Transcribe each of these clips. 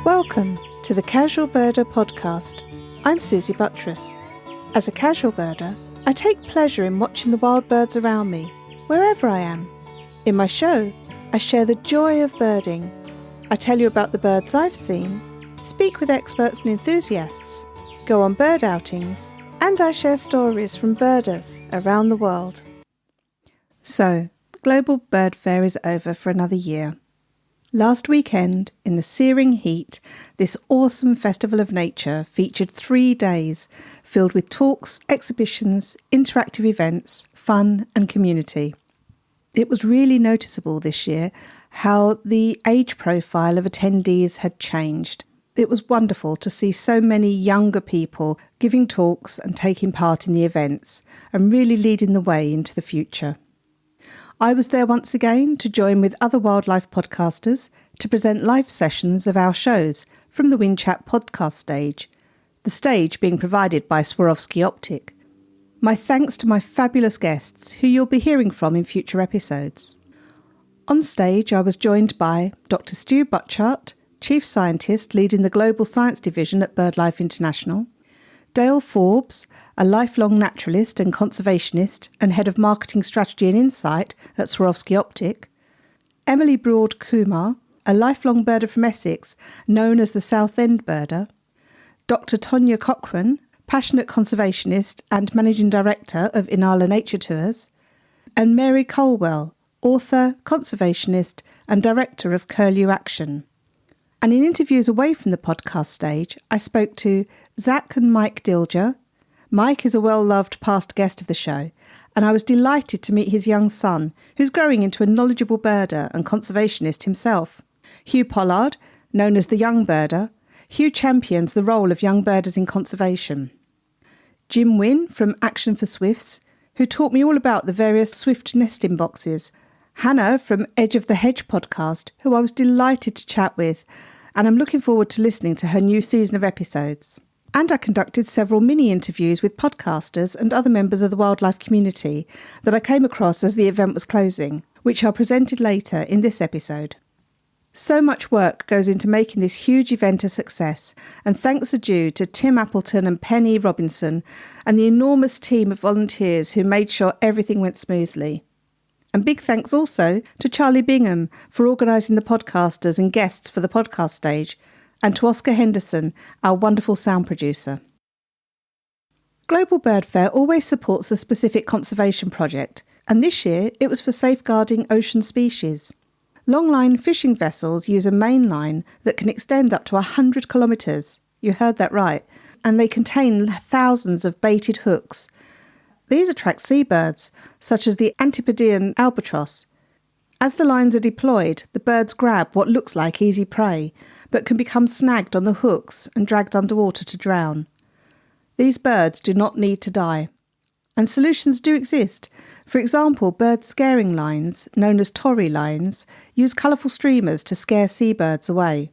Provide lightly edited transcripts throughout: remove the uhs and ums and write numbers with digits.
Welcome to the Casual Birder podcast. I'm Suzy Buttress. As a casual birder, I take pleasure in watching the wild birds around me, wherever I am. In my show, I share the joy of birding. I tell you about the birds I've seen, speak with experts and enthusiasts, go on bird outings, and I share stories from birders around the world. So, Global BirdFair is over for another year. Last weekend, in the searing heat, this awesome festival of nature featured 3 days filled with talks, exhibitions, interactive events, fun and community. It was really noticeable this year how the age profile of attendees had changed. It was wonderful to see so many younger people giving talks and taking part in the events and really leading the way into the future. I was there once again to join with other wildlife podcasters to present live sessions of our shows from the WindChat podcast stage, the stage being provided by Swarovski Optic. My thanks to my fabulous guests who you'll be hearing from in future episodes. On stage I was joined by Dr. Stu Butchart, Chief Scientist leading the Global Science Division at BirdLife International, Dale Forbes, a lifelong naturalist and conservationist and Head of Marketing Strategy and Insight at Swarovski Optic, Emily Broad-Kumar, a lifelong birder from Essex known as the South End birder, Dr. Tonya Cochrane, passionate conservationist and Managing Director of Inala Nature Tours, and Mary Colwell, author, conservationist and Director of Curlew Action. And in interviews away from the podcast stage, I spoke to Zach and Mike Dilger. Mike is a well-loved past guest of the show, and I was delighted to meet his young son, who's growing into a knowledgeable birder and conservationist himself. Hugh Pollard, known as the Young Birder, Hugh champions the role of young birders in conservation. Jim Wynn from Action for Swifts, who taught me all about the various swift nesting boxes. Hannah from Edge of the Hedge podcast, who I was delighted to chat with, and I'm looking forward to listening to her new season of episodes. And I conducted several mini-interviews with podcasters and other members of the wildlife community that I came across as the event was closing, which are presented later in this episode. So much work goes into making this huge event a success, and thanks are due to Tim Appleton and Penny Robinson and the enormous team of volunteers who made sure everything went smoothly. And big thanks also to Charlie Bingham for organising the podcasters and guests for the podcast stage, and to Oscar Henderson, our wonderful sound producer. Global BirdFair always supports a specific conservation project, and this year it was for safeguarding ocean species. Longline fishing vessels use a main line that can extend up to 100 kilometres. You heard that right. And they contain thousands of baited hooks. These attract seabirds, such as the Antipodean albatross. As the lines are deployed, the birds grab what looks like easy prey, but can become snagged on the hooks and dragged underwater to drown. These birds do not need to die. And solutions do exist. For example, bird scaring lines, known as Tory lines, use colourful streamers to scare seabirds away.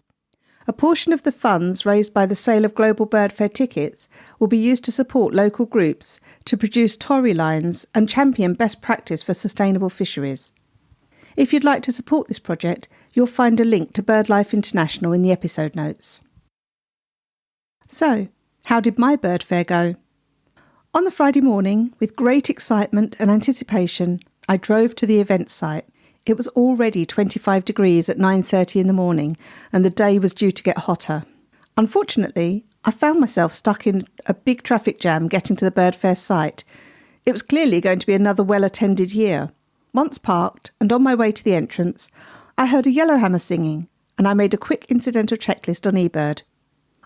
A portion of the funds raised by the sale of Global BirdFair tickets will be used to support local groups to produce Tory lines and champion best practice for sustainable fisheries. If you'd like to support this project, you'll find a link to BirdLife International in the episode notes. So, how did my BirdFair go? On the Friday morning, with great excitement and anticipation, I drove to the event site. It was already 25 degrees at 9:30 in the morning, and the day was due to get hotter. Unfortunately, I found myself stuck in a big traffic jam getting to the BirdFair site. It was clearly going to be another well-attended year. Once parked, and on my way to the entrance, I heard a yellowhammer singing, and I made a quick incidental checklist on eBird.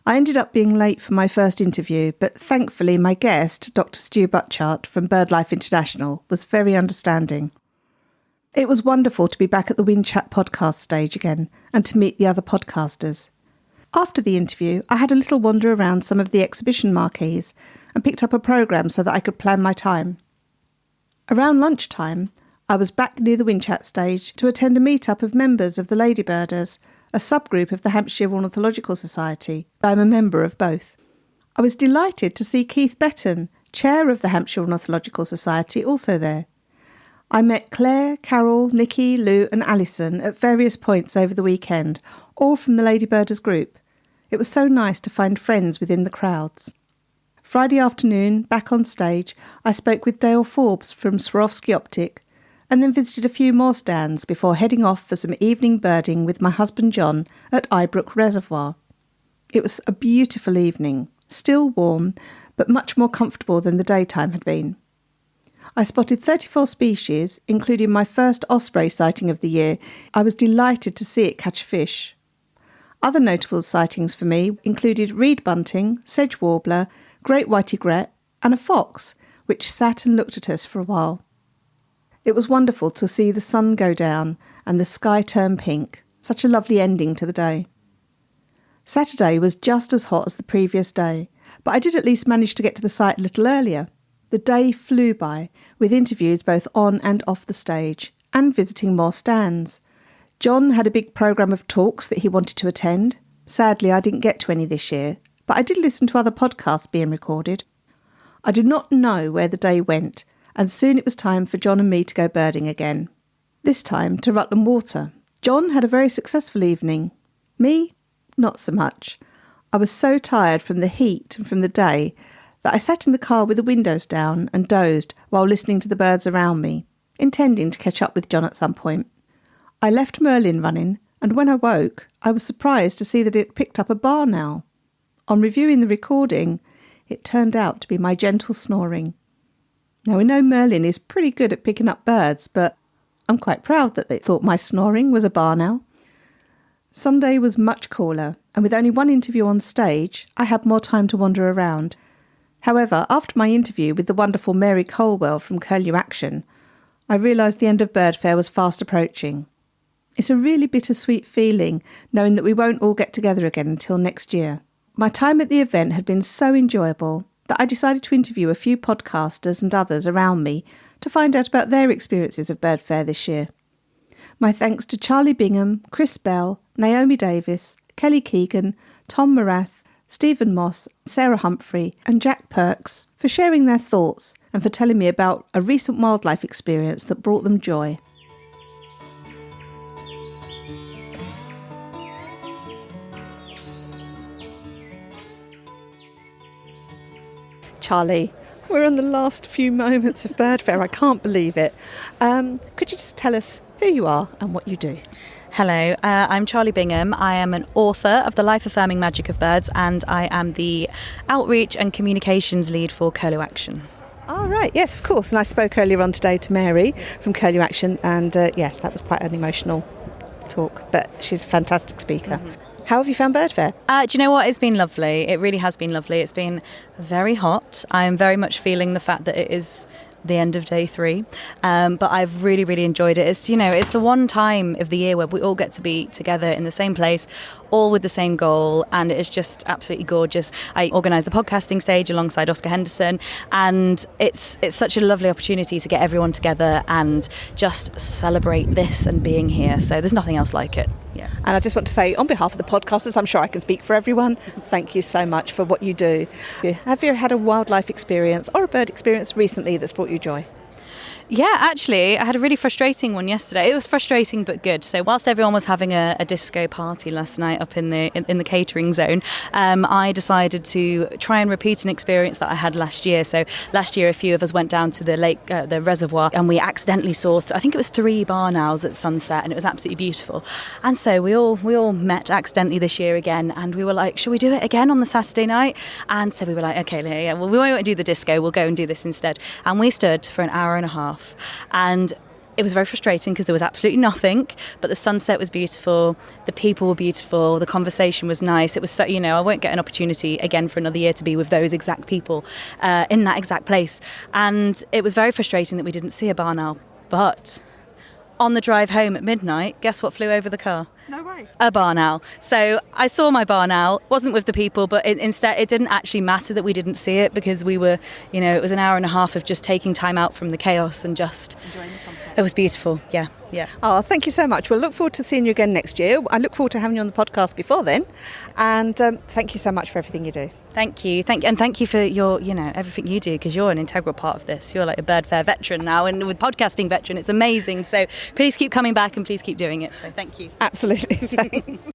I ended up being late for my first interview, but thankfully my guest, Dr. Stu Butchart from BirdLife International, was very understanding. It was wonderful to be back at the WindChat podcast stage again and to meet the other podcasters. After the interview, I had a little wander around some of the exhibition marquees and picked up a programme so that I could plan my time. Around lunchtime, I was back near the WindChat stage to attend a meet-up of members of the Ladybirders, a subgroup of the Hampshire Ornithological Society. I'm a member of both. I was delighted to see Keith Betton, chair of the Hampshire Ornithological Society, also there. I met Claire, Carol, Nikki, Lou and Alison at various points over the weekend, all from the Ladybirders group. It was so nice to find friends within the crowds. Friday afternoon, back on stage, I spoke with Dale Forbes from Swarovski Optic and then visited a few more stands before heading off for some evening birding with my husband John at Ibrook Reservoir. It was a beautiful evening, still warm, but much more comfortable than the daytime had been. I spotted 34 species, including my first osprey sighting of the year. I was delighted to see it catch a fish. Other notable sightings for me included reed bunting, sedge warbler, great white egret, and a fox, which sat and looked at us for a while. It was wonderful to see the sun go down and the sky turn pink. Such a lovely ending to the day. Saturday was just as hot as the previous day, but I did at least manage to get to the site a little earlier. The day flew by, with interviews both on and off the stage, and visiting more stands. John had a big programme of talks that he wanted to attend. Sadly, I didn't get to any this year, but I did listen to other podcasts being recorded. I do not know where the day went, and soon it was time for John and me to go birding again. This time to Rutland Water. John had a very successful evening. Me, not so much. I was so tired from the heat and from the day that I sat in the car with the windows down and dozed while listening to the birds around me, intending to catch up with John at some point. I left Merlin running, and when I woke, I was surprised to see that it picked up a barn owl. On reviewing the recording, it turned out to be my gentle snoring. Now, we know Merlin is pretty good at picking up birds, but I'm quite proud that they thought my snoring was a barn owl. Sunday was much cooler, and with only one interview on stage, I had more time to wander around. However, after my interview with the wonderful Mary Colwell from Curlew Action, I realised the end of BirdFair was fast approaching. It's a really bittersweet feeling knowing that we won't all get together again until next year. My time at the event had been so enjoyable that I decided to interview a few podcasters and others around me to find out about their experiences of BirdFair this year. My thanks to Charlie Bingham, Chris Bell, Naomi Davis, Kelly Keegan, Tom Morath, Stephen Moss, Sarah Humphrey and Jack Perks for sharing their thoughts and for telling me about a recent wildlife experience that brought them joy. Charlie, we're on the last few moments of BirdFair. I can't believe it. Could you just tell us who you are and what you do? Hello, I'm Charlie Bingham. I am an author of The Life-Affirming Magic of Birds, and I am the outreach and communications lead for Curlew Action. Oh, right, yes, of course. And I spoke earlier on today to Mary from Curlew Action, and yes, that was quite an emotional talk, but she's a fantastic speaker. Mm-hmm. How have you found BirdFair? Do you know what? It's been lovely. It really has been lovely. It's been very hot. I am very much feeling the fact that it is the end of day 3, but I've really enjoyed it. It's, it's the one time of the year where we all get to be together in the same place, all with the same goal, and it's just absolutely gorgeous. I organised the podcasting stage alongside Oscar Henderson, and it's such a lovely opportunity to get everyone together and just celebrate this and being here. So there's nothing else like it. Yeah. And I just want to say, on behalf of the podcasters, I'm sure I can speak for everyone, thank you so much for what you do. Have you had a wildlife experience or a bird experience recently that's brought you joy? Yeah, actually, I had a really frustrating one yesterday. It was frustrating but good. So whilst everyone was having a disco party last night up in the catering zone, I decided to try and repeat an experience that I had last year. So last year, a few of us went down to the lake, the reservoir, and we accidentally saw, I think it was 3 barn owls at sunset, and it was absolutely beautiful. And so we all met accidentally this year again, and we were like, shall we do it again on the Saturday night? And so we were like, okay, yeah, well, we won't do the disco, we'll go and do this instead. And we stood for an hour and a half. And it was very frustrating because there was absolutely nothing, but the sunset was beautiful, the people were beautiful, the conversation was nice. It was so, I won't get an opportunity again for another year to be with those exact people in that exact place. And it was very frustrating that we didn't see a barn owl. But on the drive home at midnight, guess what flew over the car? No way. A barn owl. So I saw my barn owl, wasn't with the people, but instead it didn't actually matter that we didn't see it because we were, it was an hour and a half of just taking time out from the chaos and just enjoying the sunset. It was beautiful, yeah. Oh, thank you so much. We'll look forward to seeing you again next year. I look forward to having you on the podcast before then. And thank you so much for everything you do. Thank you. Thank you for your, everything you do, because you're an integral part of this. You're like a BirdFair veteran now, and with podcasting veteran, it's amazing. So please keep coming back and please keep doing it. So thank you. Absolutely. Thanks.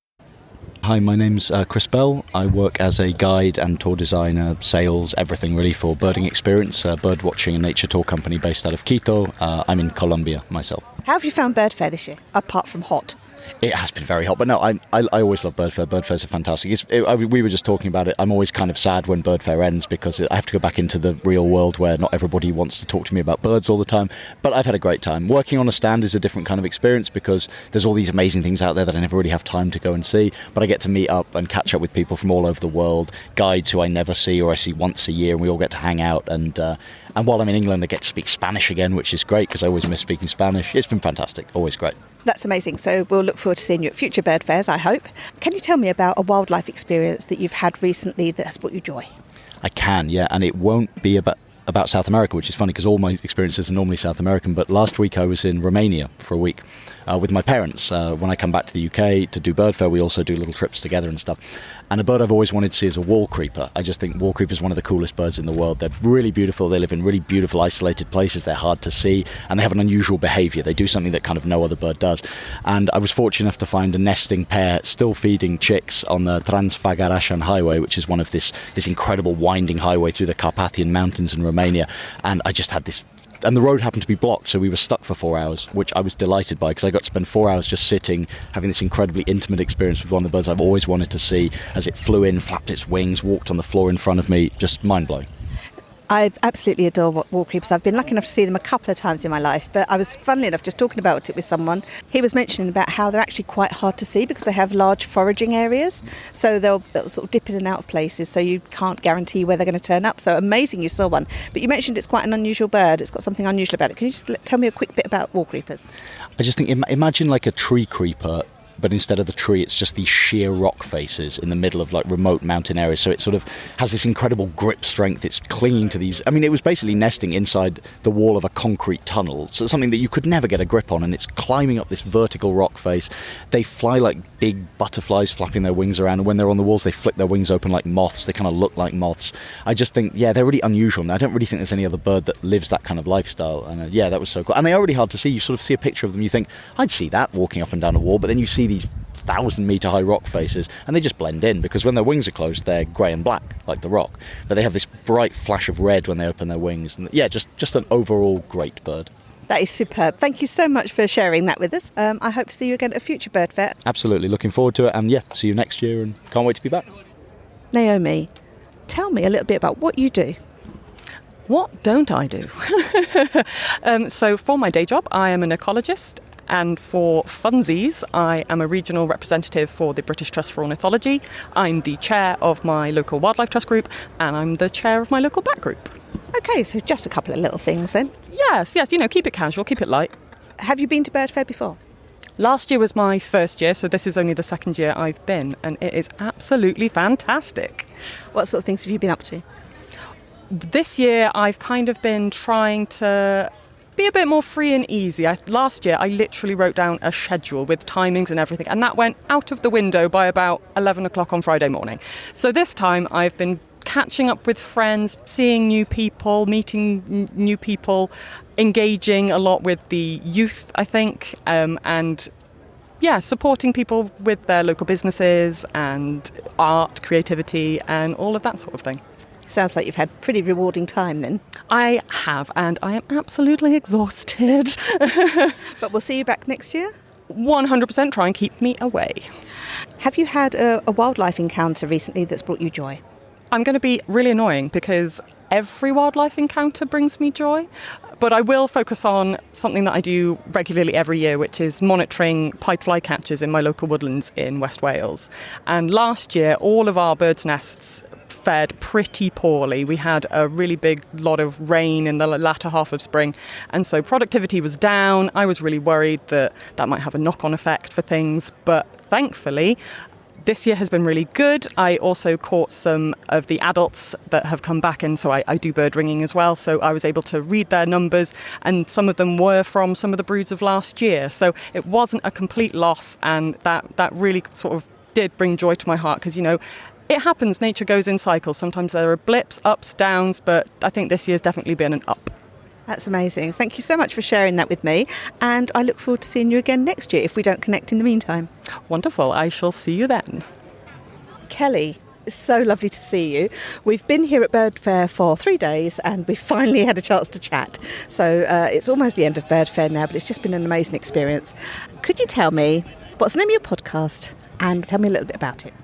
Hi, my name's Chris Bell. I work as a guide and tour designer, sales, everything really for Birding Experience, a bird watching and nature tour company based out of Quito. I'm in Colombia myself. How have you found BirdFair this year, apart from hot? It has been very hot, but no, I always love BirdFair. BirdFairs are fantastic. We were just talking about it. I'm always kind of sad when BirdFair ends because I have to go back into the real world where not everybody wants to talk to me about birds all the time. But I've had a great time. Working on a stand is a different kind of experience because there's all these amazing things out there that I never really have time to go and see. But I get to meet up and catch up with people from all over the world, guides who I never see or I see once a year, and we all get to hang out. And while I'm in England, I get to speak Spanish again, which is great because I always miss speaking Spanish. It's been fantastic. Always great. That's amazing. So we'll look forward to seeing you at future bird fairs, I hope. Can you tell me about a wildlife experience that you've had recently that has brought you joy? I can, yeah, and it won't be about South America, which is funny because all my experiences are normally South American, but last week I was in Romania for a week with my parents. When I come back to the UK to do BirdFair, we also do little trips together and stuff. And a bird I've always wanted to see is a Wallcreeper. I just think Wallcreeper is one of the coolest birds in the world. They're really beautiful. They live in really beautiful, isolated places. They're hard to see, and they have an unusual behaviour. They do something that kind of no other bird does. And I was fortunate enough to find a nesting pair still feeding chicks on the Trans-Făgărașan Highway, which is one of this incredible winding highway through the Carpathian Mountains in Romania. And I just had this... And the road happened to be blocked, so we were stuck for 4 hours, which I was delighted by because I got to spend 4 hours just sitting, having this incredibly intimate experience with one of the birds I've always wanted to see as it flew in, flapped its wings, walked on the floor in front of me. Just mind-blowing. I absolutely adore Wallcreepers. I've been lucky enough to see them a couple of times in my life, but I was, funnily enough, just talking about it with someone. He was mentioning about how they're actually quite hard to see because they have large foraging areas, so they'll sort of dip in and out of places, so you can't guarantee where they're going to turn up. So amazing you saw one. But you mentioned it's quite an unusual bird. It's got something unusual about it. Can you just tell me a quick bit about Wallcreepers? I just think, imagine like a tree creeper, but instead of the tree, it's just these sheer rock faces in the middle of like remote mountain areas. So it sort of has this incredible grip strength. It's clinging to these. I mean, it was basically nesting inside the wall of a concrete tunnel. So it's something that you could never get a grip on, and it's climbing up this vertical rock face. They fly like big butterflies flapping their wings around, and when they're on the walls, they flick their wings open like moths. They kind of look like moths. I just think, yeah, they're really unusual. And I don't really think there's any other bird that lives that kind of lifestyle. And yeah, that was so cool. And they are really hard to see. You sort of see a picture of them, you think, I'd see that walking up and down a wall, but then you see these 1,000-metre high rock faces, and they just blend in because when their wings are closed, they're grey and black like the rock, but they have this bright flash of red when they open their wings. And yeah, just an overall great bird. That is superb. Thank you so much for sharing that with us. I hope to see you again at a future bird fair. Absolutely, looking forward to it, and yeah, see you next year, and can't wait to be back. Naomi, tell me a little bit about what you do. What don't I do? So for my day job, I am an ecologist. And for funsies, I am a regional representative for the British Trust for Ornithology. I'm the chair of my local wildlife trust group, and I'm the chair of my local bat group. Okay, so just a couple of little things then. Yes, keep it casual, keep it light. Have you been to BirdFair before? Last year was my first year, so this is only the second year I've been, and it is absolutely fantastic. What sort of things have you been up to? This year, I've kind of been trying to be a bit more free and easy. Last year, I literally wrote down a schedule with timings and everything, and that went out of the window by about 11 o'clock on Friday morning. So this time, I've been catching up with friends, seeing new people, meeting new people, engaging a lot with the youth, I think, and supporting people with their local businesses and art, creativity, and all of that sort of thing. Sounds like you've had pretty rewarding time then. I have, and I am absolutely exhausted. But we'll see you back next year? 100% try and keep me away. Have you had a wildlife encounter recently that's brought you joy? I'm going to be really annoying because every wildlife encounter brings me joy, but I will focus on something that I do regularly every year, which is monitoring pied flycatchers in my local woodlands in West Wales. And last year, all of our birds' nests fared pretty poorly. We had a really big lot of rain in the latter half of spring, and so productivity was down. I was really worried that might have a knock-on effect for things, but thankfully this year has been really good. I also caught some of the adults that have come back, and so I do bird ringing as well, so I was able to read their numbers, and some of them were from some of the broods of last year, so it wasn't a complete loss, and that really sort of did bring joy to my heart, because it happens, nature goes in cycles. Sometimes there are blips, ups, downs, but I think this year's definitely been an up. That's amazing. Thank you so much for sharing that with me. And I look forward to seeing you again next year if we don't connect in the meantime. Wonderful. I shall see you then. Kelly. It's so lovely to see you. We've been here at BirdFair for 3 days and we finally had a chance to chat. So it's almost the end of BirdFair now, but it's just been an amazing experience. Could you tell me what's the name of your podcast and tell me a little bit about it?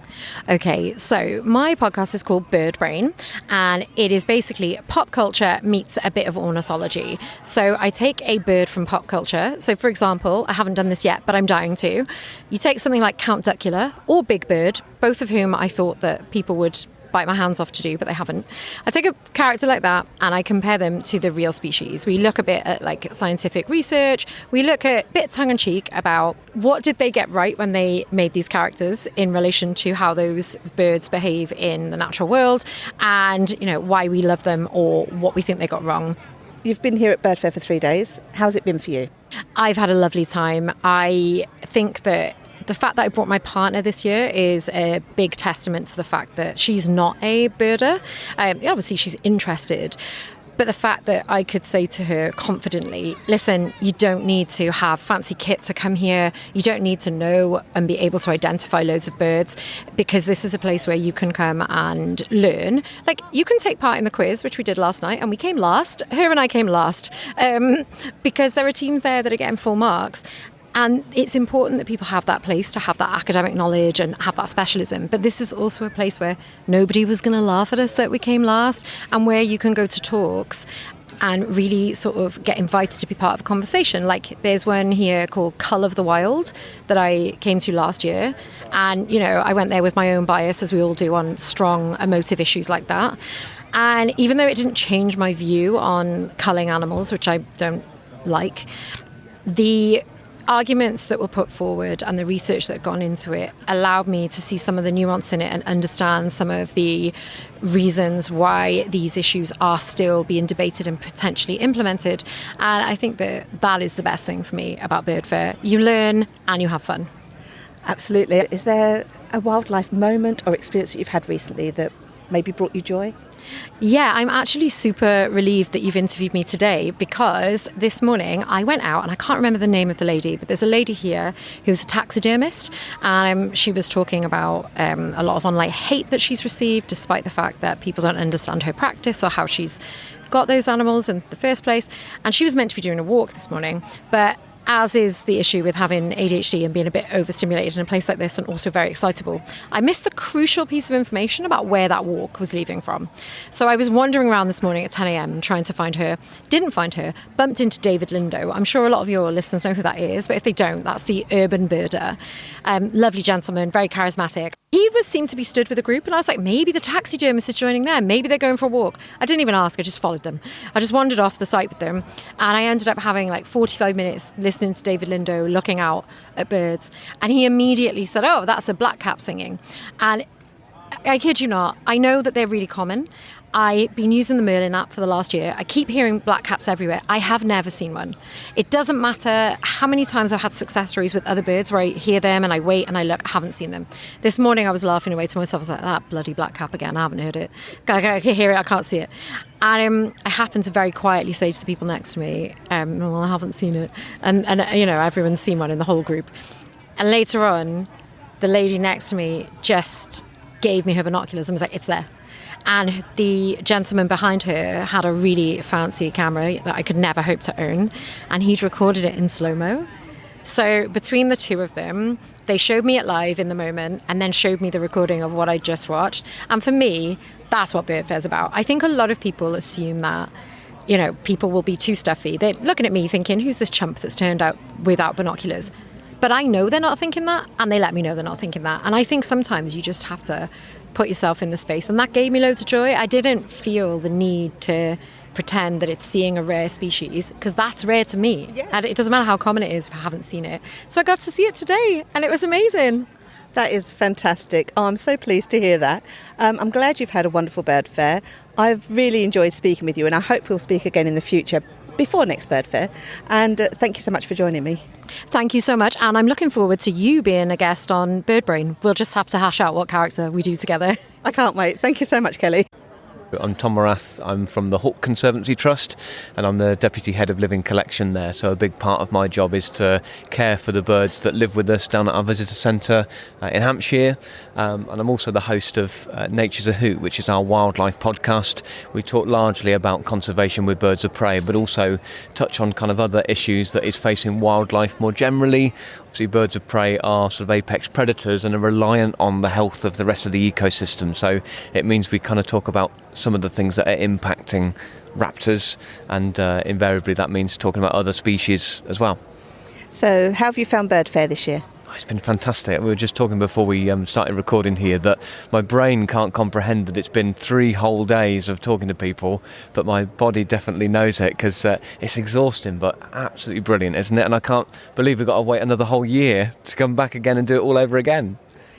Okay, so my podcast is called Bird Brain, and it is basically pop culture meets a bit of ornithology. So I take a bird from pop culture. So for example, I haven't done this yet, but I'm dying to. You take something like Count Duckula or Big Bird, both of whom I thought that people would bite my hands off to do, but they haven't. I take a character like that and I compare them to the real species. We look a bit at like scientific research. We look at a bit tongue-in-cheek about what did they get right when they made these characters in relation to how those birds behave in the natural world, and why we love them or what we think they got wrong. You've been here at BirdFair for 3 days. How's it been for you? I've had a lovely time. I think that the fact that I brought my partner this year is a big testament to the fact that she's not a birder. Obviously, she's interested. But the fact that I could say to her confidently, listen, you don't need to have fancy kit to come here. You don't need to know and be able to identify loads of birds, because this is a place where you can come and learn. Like, you can take part in the quiz, which we did last night, and we came last. Her and I came last, because there are teams there that are getting full marks. And it's important that people have that place to have that academic knowledge and have that specialism. But this is also a place where nobody was going to laugh at us that we came last, and where you can go to talks and really sort of get invited to be part of a conversation. Like, there's one here called Cull of the Wild that I came to last year. And, I went there with my own bias, as we all do, on strong emotive issues like that. And even though it didn't change my view on culling animals, which I don't like, the arguments that were put forward and the research that had gone into it allowed me to see some of the nuance in it and understand some of the reasons why these issues are still being debated and potentially implemented. And I think that is the best thing for me about BirdFair. You learn and you have fun. Absolutely. Is there a wildlife moment or experience that you've had recently that maybe brought you joy? Yeah, I'm actually super relieved that you've interviewed me today, because this morning I went out, and I can't remember the name of the lady, but there's a lady here who's a taxidermist, and she was talking about a lot of online hate that she's received, despite the fact that people don't understand her practice or how she's got those animals in the first place. And she was meant to be doing a walk this morning, but as is the issue with having ADHD and being a bit overstimulated in a place like this and also very excitable, I missed the crucial piece of information about where that walk was leaving from. So I was wandering around this morning at 10 a.m. trying to find her, didn't find her, bumped into David Lindo. I'm sure a lot of your listeners know who that is, but if they don't, that's the urban birder. Lovely gentleman, very charismatic. He seemed to be stood with a group, and I was like, maybe the taxidermist is joining them. Maybe they're going for a walk. I didn't even ask. I just followed them. I just wandered off the site with them, and I ended up having like 45 minutes listening to David Lindo looking out at birds. And he immediately said, oh, that's a blackcap singing. And I kid you not, I know that they're really common. I've been using the Merlin app for the last year. I keep hearing blackcaps everywhere. I have never seen one. It doesn't matter how many times I've had success stories with other birds where I hear them and I wait and I look, I haven't seen them. This morning I was laughing away to myself. I was like, that bloody blackcap again, I haven't heard it. I can hear it, I can't see it. And I happened to very quietly say to the people next to me, well, I haven't seen it. And everyone's seen one in the whole group. And later on, the lady next to me just gave me her binoculars and was like, it's there. And the gentleman behind her had a really fancy camera that I could never hope to own, and he'd recorded it in slow-mo. So between the two of them, they showed me it live in the moment and then showed me the recording of what I just watched. And for me, that's what BirdFair's about. I think a lot of people assume that, people will be too stuffy. They're looking at me thinking, who's this chump that's turned out without binoculars? But I know they're not thinking that, and they let me know they're not thinking that. And I think sometimes you just have to put yourself in the space, and that gave me loads of joy. I didn't feel the need to pretend that it's seeing a rare species, because that's rare to me. Yeah. And it doesn't matter how common it is if I haven't seen it. So I got to see it today, and it was amazing. That is fantastic. Oh, I'm so pleased to hear that. I'm glad you've had a wonderful BirdFair. I've really enjoyed speaking with you, and I hope we'll speak again in the future before next BirdFair. And thank you so much for joining me. Thank you so much. And I'm looking forward to you being a guest on Bird Brain. We'll just have to hash out what character we do together. I can't wait. Thank you so much, Kelly. I'm Tom Morath. I'm from the Hawke Conservancy Trust, and I'm the Deputy Head of Living Collection there. So a big part of my job is to care for the birds that live with us down at our visitor centre in Hampshire. And I'm also the host of Nature's a Hoot, which is our wildlife podcast. We talk largely about conservation with birds of prey, but also touch on kind of other issues that is facing wildlife more generally. Obviously, birds of prey are sort of apex predators and are reliant on the health of the rest of the ecosystem. So it means we kind of talk about some of the things that are impacting raptors, and invariably that means talking about other species as well. So how have you found BirdFair this year? It's been fantastic. We were just talking before we started recording here that my brain can't comprehend that it's been 3 whole days of talking to people, but my body definitely knows it, because it's exhausting but absolutely brilliant, isn't it? And I can't believe we've got to wait another whole year to come back again and do it all over again.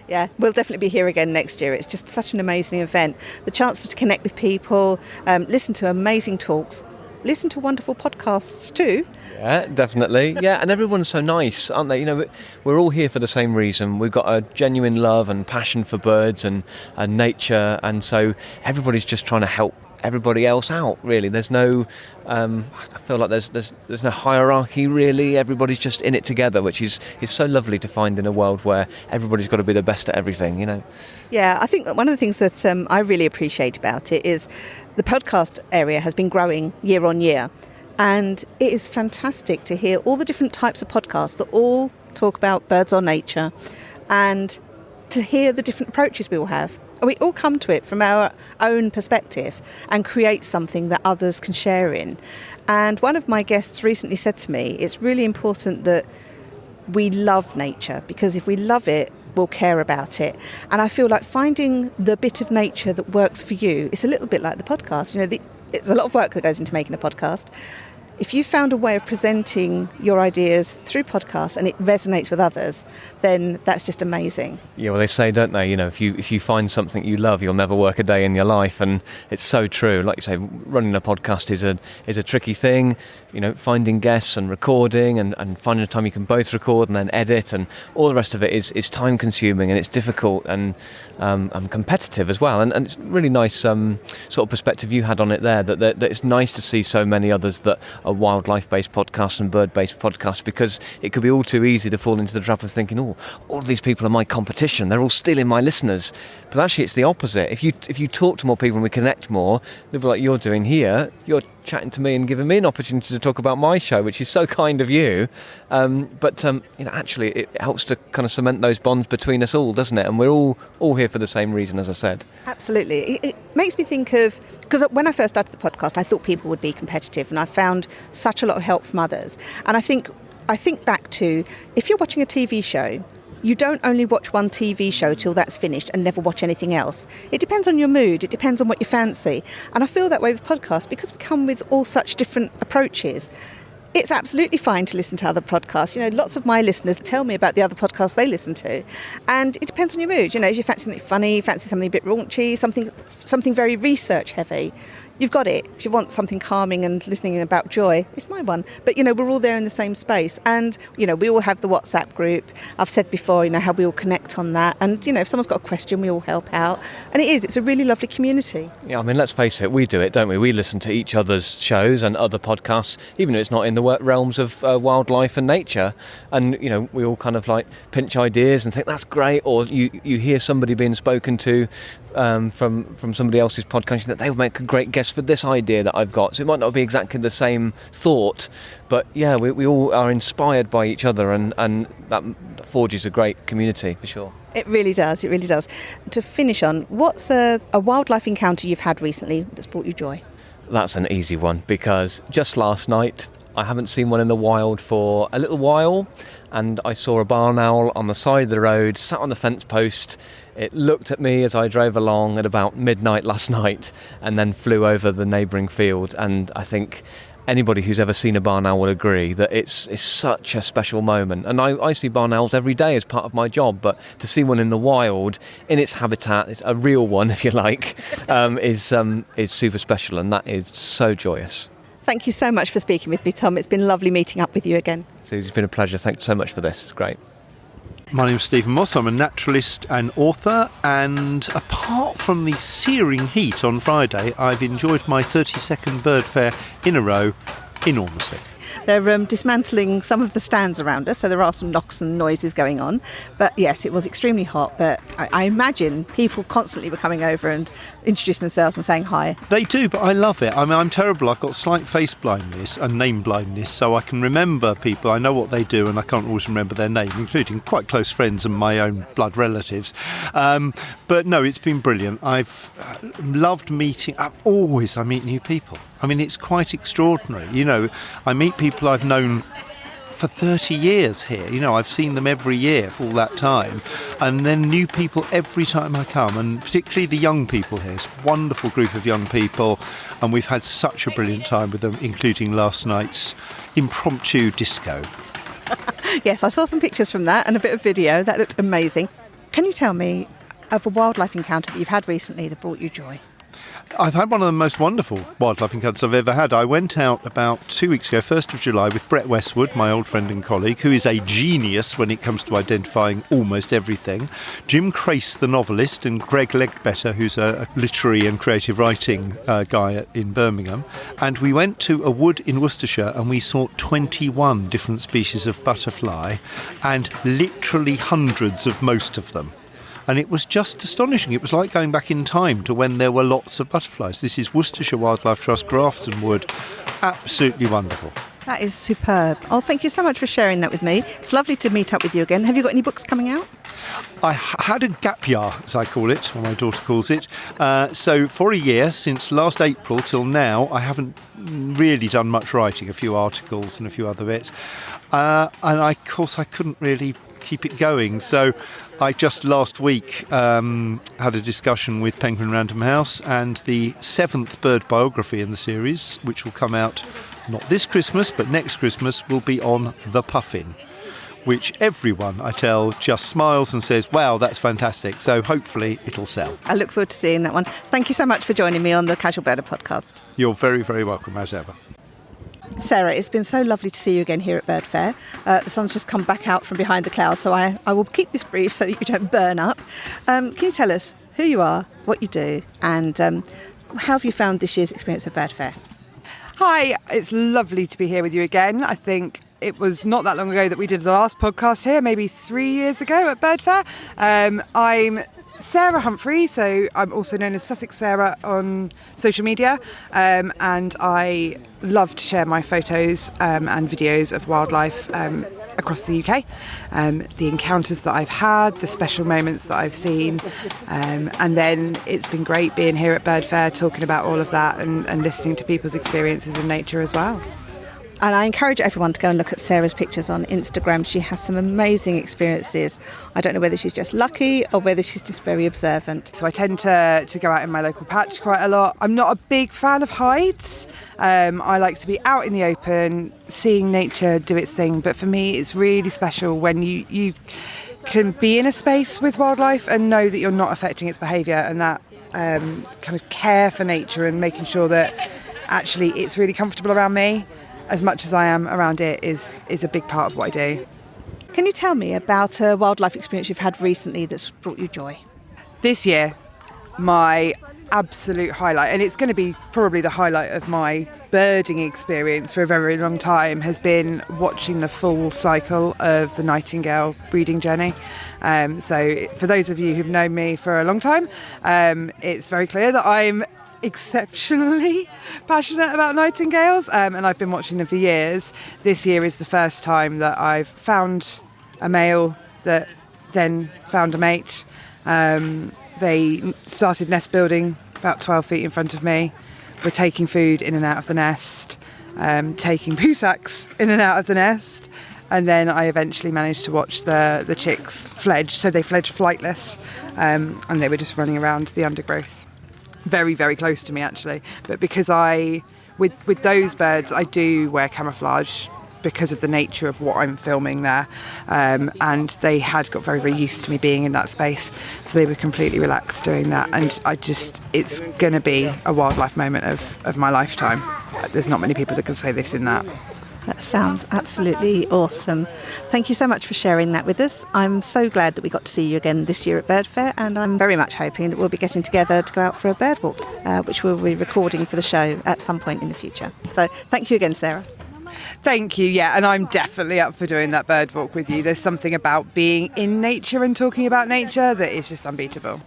Yeah, we'll definitely be here again next year. It's just such an amazing event. The chance to connect with people, listen to amazing talks, listen to wonderful podcasts too. Yeah, definitely. Yeah, and everyone's so nice, aren't they? You know, we're all here for the same reason. We've got a genuine love and passion for birds and nature, and so everybody's just trying to help everybody else out, really. There's no I feel like there's no hierarchy, really. Everybody's just in it together, which is so lovely to find in a world where everybody's got to be the best at everything, you know. Yeah, I think that one of the things that I really appreciate about it is the podcast area has been growing year on year, and it is fantastic to hear all the different types of podcasts that all talk about birds or nature, and to hear the different approaches we all have. We all come to it from our own perspective and create something that others can share in. And one of my guests recently said to me, it's really important that we love nature, because if we love it, we'll care about it. And I feel like finding the bit of nature that works for you, it's a little bit like the podcast. You know, it's a lot of work that goes into making a podcast. If you found a way of presenting your ideas through podcasts and it resonates with others, then that's just amazing. Yeah, well, they say, don't they, you know, if you find something you love, you'll never work a day in your life, and it's so true. Like you say, running a podcast is a tricky thing. You know, finding guests and recording and finding a time you can both record and then edit, and all the rest of it is time consuming, and it's difficult and competitive as well. And it's really nice sort of perspective you had on it there, that it's nice to see so many others that are wildlife-based podcasts and bird-based podcasts, because it could be all too easy to fall into the trap of thinking, oh, all of these people are my competition, they're all stealing my listeners. But actually it's the opposite. If you talk to more people and we connect more, people like you're doing here, you're chatting to me and giving me an opportunity to talk about my show, which is so kind of you. But you know, actually it helps to kind of cement those bonds between us all, doesn't it? And we're all here for the same reason, as I said. Absolutely. It makes me think of, because when I first started the podcast, I thought people would be competitive, and I found such a lot of help from others. And I think back to, if you're watching a TV show, you don't only watch one TV show till that's finished and never watch anything else. It depends on your mood, it depends on what you fancy. And I feel that way with podcasts, because we come with all such different approaches. It's absolutely fine to listen to other podcasts. You know, lots of my listeners tell me about the other podcasts they listen to. And it depends on your mood. You know, if you fancy something funny, fancy something a bit raunchy, something very research heavy, you've got it. If you want something calming and listening about joy, it's my one. But, you know, we're all there in the same space. And, you know, we all have the WhatsApp group. I've said before, you know, how we all connect on that. And, you know, if someone's got a question, we all help out. And it's a really lovely community. Yeah, I mean, let's face it, we do it, don't we? We listen to each other's shows and other podcasts, even if it's not in the realms of wildlife and nature. And, you know, we all kind of like pinch ideas and think that's great. Or you hear somebody being spoken to from somebody else's podcast that they would make a great guest for this idea that I've got. So it might not be exactly the same thought, but yeah, we all are inspired by each other, and that forges a great community for sure. It really does, it really does. To finish on, what's a wildlife encounter you've had recently that's brought you joy? That's an easy one, because just last night, I haven't seen one in the wild for a little while, and I saw a barn owl on the side of the road, sat on the fence post. It looked at me as I drove along at about midnight last night, and then flew over the neighbouring field. And I think anybody who's ever seen a barn owl will agree that it's such a special moment. And I see barn owls every day as part of my job, but to see one in the wild, in its habitat, it's a real one, if you like, is super special, and that is so joyous. Thank you so much for speaking with me, Tom. It's been lovely meeting up with you again. Suzy, it's been a pleasure. Thanks so much for this. It's great. My name's Stephen Moss. I'm a naturalist and author, and apart from the searing heat on Friday, I've enjoyed my 32nd BirdFair in a row enormously. They're dismantling some of the stands around us, so there are some knocks and noises going on. But yes, it was extremely hot, but I imagine people constantly were coming over and introducing themselves and saying hi. They do, but I love it. I mean, I'm terrible. I've got slight face blindness and name blindness, so I can remember people. I know what they do, and I can't always remember their name, including quite close friends and my own blood relatives. But no, it's been brilliant. I've loved meeting. I meet new people. I mean, it's quite extraordinary. You know, I meet people I've known for 30 years here. You know, I've seen them every year for all that time. And then new people every time I come, and particularly the young people here. It's a wonderful group of young people, and we've had such a brilliant time with them, including last night's impromptu disco. Yes, I saw some pictures from that and a bit of video. That looked amazing. Can you tell me of a wildlife encounter that you've had recently that brought you joy? I've had one of the most wonderful wildlife encounters I've ever had. I went out about 2 weeks ago, 1st of July, with Brett Westwood, my old friend and colleague, who is a genius when it comes to identifying almost everything, Jim Crace, the novelist, and Greg Legbetter, who's a literary and creative writing guy in Birmingham. And we went to a wood in Worcestershire and we saw 21 different species of butterfly and literally hundreds of most of them. And it was just astonishing. It was like going back in time to when there were lots of butterflies. This is Worcestershire Wildlife Trust, Grafton Wood. Absolutely wonderful. That is superb. Oh, thank you so much for sharing that with me. It's lovely to meet up with you again. Have you got any books coming out? I had a gap year, as I call it, or my daughter calls it. So for a year, since last April till now, I haven't really done much writing, a few articles and a few other bits. And I couldn't really keep it going. So I just last week had a discussion with Penguin Random House, and the 7th bird biography in the series, which will come out not this Christmas but next Christmas, will be on the puffin, which everyone I tell just smiles and says, wow, that's fantastic. So hopefully it'll sell. I look forward to seeing that one. Thank you so much for joining me on the Casual Birder podcast. You're very, very welcome, as ever. Sarah, it's been so lovely to see you again here at BirdFair. The sun's just come back out from behind the clouds, so I will keep this brief so that you don't burn up. Can you tell us who you are, what you do, and how have you found this year's experience of BirdFair? Hi, it's lovely to be here with you again. I think it was not that long ago that we did the last podcast here, maybe 3 years ago at BirdFair. I'm Sarah Humphrey, so I'm also known as Sussex Sarah on social media, and I love to share my photos and videos of wildlife across the UK, the encounters that I've had, the special moments that I've seen, and then it's been great being here at BirdFair talking about all of that and listening to people's experiences in nature as well. And I encourage everyone to go and look at Sarah's pictures on Instagram. She has some amazing experiences. I don't know whether she's just lucky or whether she's just very observant. So I tend to go out in my local patch quite a lot. I'm not a big fan of hides. I like to be out in the open, seeing nature do its thing. But for me, it's really special when you can be in a space with wildlife and know that you're not affecting its behaviour, and that kind of care for nature and making sure that actually it's really comfortable around me as much as I am around it is a big part of what I do. Can you tell me about a wildlife experience you've had recently that's brought you joy? This year, my absolute highlight, and it's going to be probably the highlight of my birding experience for a very, very long time, has been watching the full cycle of the Nightingale breeding journey. So for those of you who've known me for a long time, it's very clear that I'm exceptionally passionate about nightingales, and I've been watching them for years. This year is the first time that I've found a male that then found a mate. They started nest building about 12 feet in front of me, were taking food in and out of the nest, taking poo sacks in and out of the nest, and then I eventually managed to watch the chicks fledge. So they fledged flightless, and they were just running around the undergrowth. Very, very close to me actually, but because with those birds I do wear camouflage because of the nature of what I'm filming there, and they had got very, very used to me being in that space, so they were completely relaxed doing that, and it's going to be a wildlife moment of my lifetime. There's not many people that can say they've seen that. That sounds absolutely awesome. Thank you so much for sharing that with us. I'm so glad that we got to see you again this year at BirdFair, and I'm very much hoping that we'll be getting together to go out for a bird walk, which we'll be recording for the show at some point in the future. So thank you again, Sarah. Thank you, yeah, and I'm definitely up for doing that bird walk with you. There's something about being in nature and talking about nature that is just unbeatable.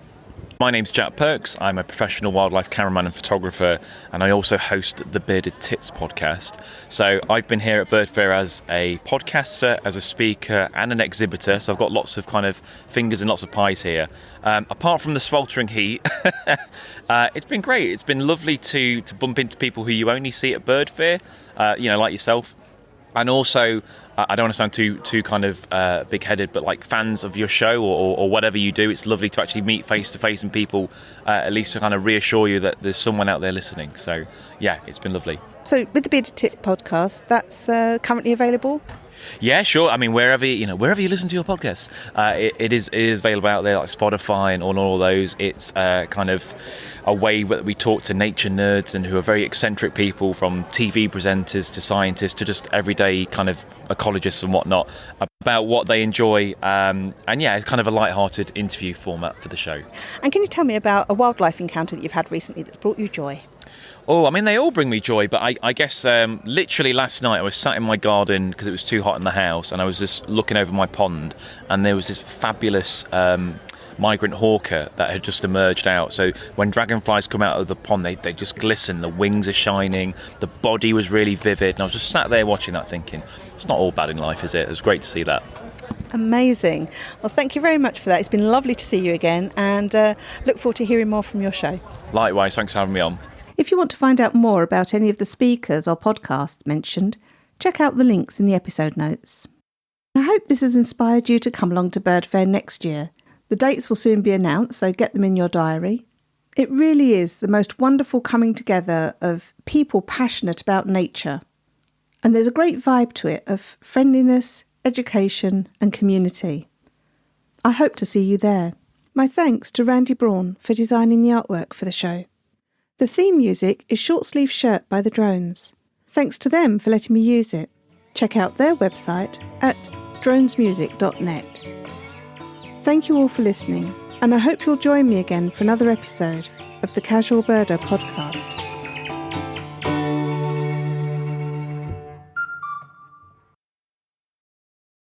My name's Jack Perks. I'm a professional wildlife cameraman and photographer, and I also host the Bearded Tits podcast. So I've been here at BirdFair as a podcaster, as a speaker and an exhibitor, so I've got lots of kind of fingers and lots of pies here. Apart from the sweltering heat, it's been great. It's been lovely to bump into people who you only see at BirdFair, like yourself. And also, I don't want to sound too kind of big-headed, but like fans of your show or whatever you do, it's lovely to actually meet face-to-face and people at least to kind of reassure you that there's someone out there listening. So, yeah, it's been lovely. So with the Bearded Tits podcast, that's currently available? Yeah, sure. I mean, wherever you listen to your podcasts, it is available out there, like Spotify and on all those. It's kind of a way that we talk to nature nerds and who are very eccentric people, from TV presenters to scientists to just everyday kind of ecologists and whatnot, about what they enjoy. And yeah, it's kind of a light-hearted interview format for the show. And can you tell me about a wildlife encounter that you've had recently that's brought you joy? Oh, I mean, they all bring me joy, but I guess literally last night I was sat in my garden because it was too hot in the house, and I was just looking over my pond, and there was this fabulous migrant hawker that had just emerged out. So when dragonflies come out of the pond, they just glisten, the wings are shining, the body was really vivid, and I was just sat there watching that thinking, it's not all bad in life, is it? It was great to see that. Amazing. Well, thank you very much for that. It's been lovely to see you again, and look forward to hearing more from your show. Likewise, thanks for having me on. If you want to find out more about any of the speakers or podcasts mentioned, check out the links in the episode notes. I hope this has inspired you to come along to BirdFair next year. The dates will soon be announced, so get them in your diary. It really is the most wonderful coming together of people passionate about nature. And there's a great vibe to it of friendliness, education and community. I hope to see you there. My thanks to Randy Braun for designing the artwork for the show. The theme music is Short Sleeve Shirt by The Drones. Thanks to them for letting me use it. Check out their website at dronesmusic.net. Thank you all for listening, and I hope you'll join me again for another episode of the Casual Birder podcast.